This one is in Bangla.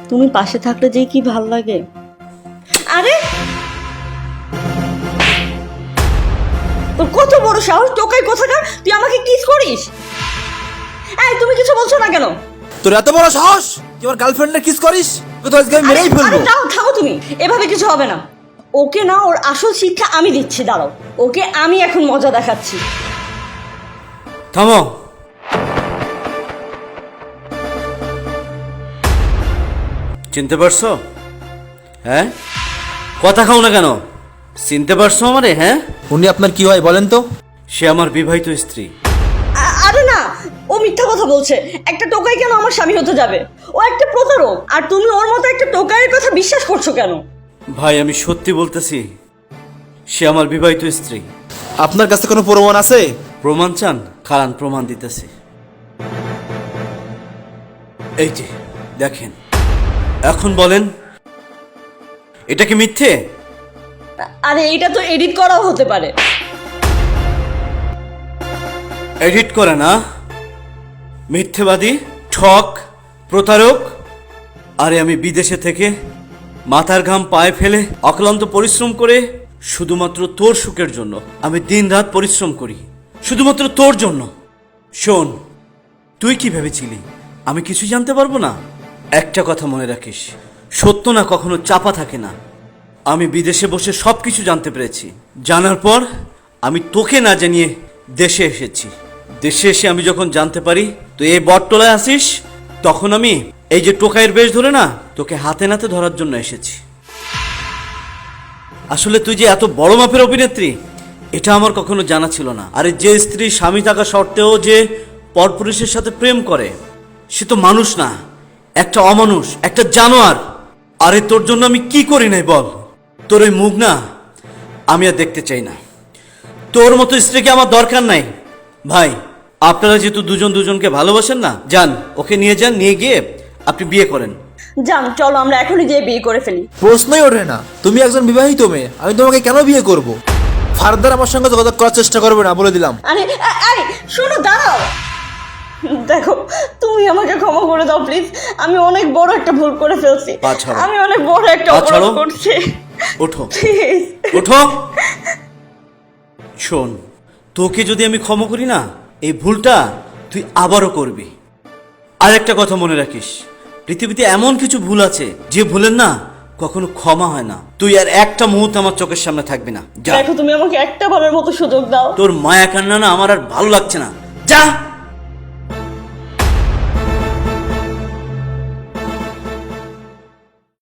তুমি পাশে থাকলে যে কি ভাল লাগে। আরে তোর কত বড় সাহস, টোকাই কোথাকার, তুই আমাকে কিস করিস? এই তুমি কিছু বলছো না কেন? তোর এত বড় সাহস তুই আমার গার্লফ্রেন্ডের কিস করিস? তো আজকে আমি মেরেই ফেলবো। আরে থামো তুমি, এভাবে কিছু হবে না। ওকে না, ওর আসল শিক্ষা আমি দিচ্ছি, দাঁড়াও। ওকে আমি এখন মজা দেখাচ্ছি। থামো। চিনতে পারছো? হ্যাঁ, কথা খাও না কেন? চিনতে পারছো আমারে? হ্যাঁ, উনি আপনার কি হয় বলেন তো? সে আমার বিবাহিত স্ত্রী। আরে না, ও মিথ্যা কথা বলছে। একটা টোকাই কেন আমার স্বামী হতে যাবে? ও একটা প্রতারক। আর তুমি ওর মতো একটা টোকাইয়ের কথা বিশ্বাস করছো কেন? ভাই, আমি সত্যি বলতেছি, সে আমার বিবাহিত স্ত্রী। আপনার কাছে কোনো প্রমাণ আছে? প্রমাণ চান? খারান, প্রমাণ দিতেছি। এই যে দেখেন, এখন বলেন, এটা কি মিথ্যে? আরে এটা তো এডিট করাও হতে পারে। এডিট করে না? মিথ্যেবাদী, ঠক, প্রতারক। আরে আমি বিদেশে থেকে মাথার ঘাম পায়ে ফেলে অক্লান্ত পরিশ্রম করে শুধুমাত্র তোর সুখের জন্য আমি দিন রাত পরিশ্রম করি, শুধুমাত্র তোর জন্য। শোন, তুই কি ভেবেছিলি আমি কিছু জানতে পারবো না? একটা কথা মনে রাখিস, সত্য না কখনো চাপা থাকে না। আমি বিদেশে বসে সবকিছু জানতে পেরেছি। জানার পর আমি তোকে না জানিয়ে দেশে এসেছি। দেশে এসে আমি যখন জানতে পারি তুই এই বটতলায় আসিস, তখন আমি এই যে টোকাইয়ের বেশ ধরে না তোকে হাতে নাতে ধরার জন্য এসেছি। আসলে তুই যে এত বড় মাপের অভিনেত্রী এটা আমার কখনো জানা ছিল না। আরে যে স্ত্রী স্বামী থাকা সত্ত্বেও যে পরপুরুষের সাথে প্রেম করে সে তো মানুষ না, একটা অমানুষ, একটা জানোয়ার। আরে তোর জন্য আমি কি করি নাই বল? তোর ওই মুখ না আমি আর দেখতে চাই না। তোর মতো স্ত্রীকে আমার দরকার নাই। ভাই, আপনারা যেহেতু দুজন দুজনকে ভালোবাসেন না, যান ওকে নিয়ে যান, নিয়ে গিয়ে আপনি বিয়ে করেন। যান, চলো আমরা এখনই যেয়ে বিয়ে করে ফেলি। প্রশ্নই ওঠে না, তুমি একজন বিবাহিত মেয়ে, আমি তোমাকে কেন বিয়ে করব? ফার্দার আমার সঙ্গে যোগাযোগ করার চেষ্টা করবে না, বলে দিলাম। আরে আরে শোনো, দাঁড়াও। দেখো, তুমি আমাকে ক্ষমা করে দাও প্লিজ। আমি অনেক বড় একটা ভুল করে ফেলছি। পা ছাড়ো। আমি অনেক বড় একটা পা অপরাধ ছাড়ো। করছি। ওঠো, প্লিজ ওঠো। শোন, তোকে যদি আমি ক্ষমা করি না, এই ভুলটা তুই আবারও করবি। আর একটা কথা মনে রাখিস, পৃথিবীতে এমন কিছু ভুল আছে যে ভুলের না কখনো ক্ষমা হয় না। তুই আর একটা মুহূর্ত আমার চোখের সামনে থাকবি না। যা। দেখো, তুমি আমাকে একটা বারের মতো সুযোগ দাও। তোর মায়া কান্না না আমার আর ভালো লাগছে না। যা।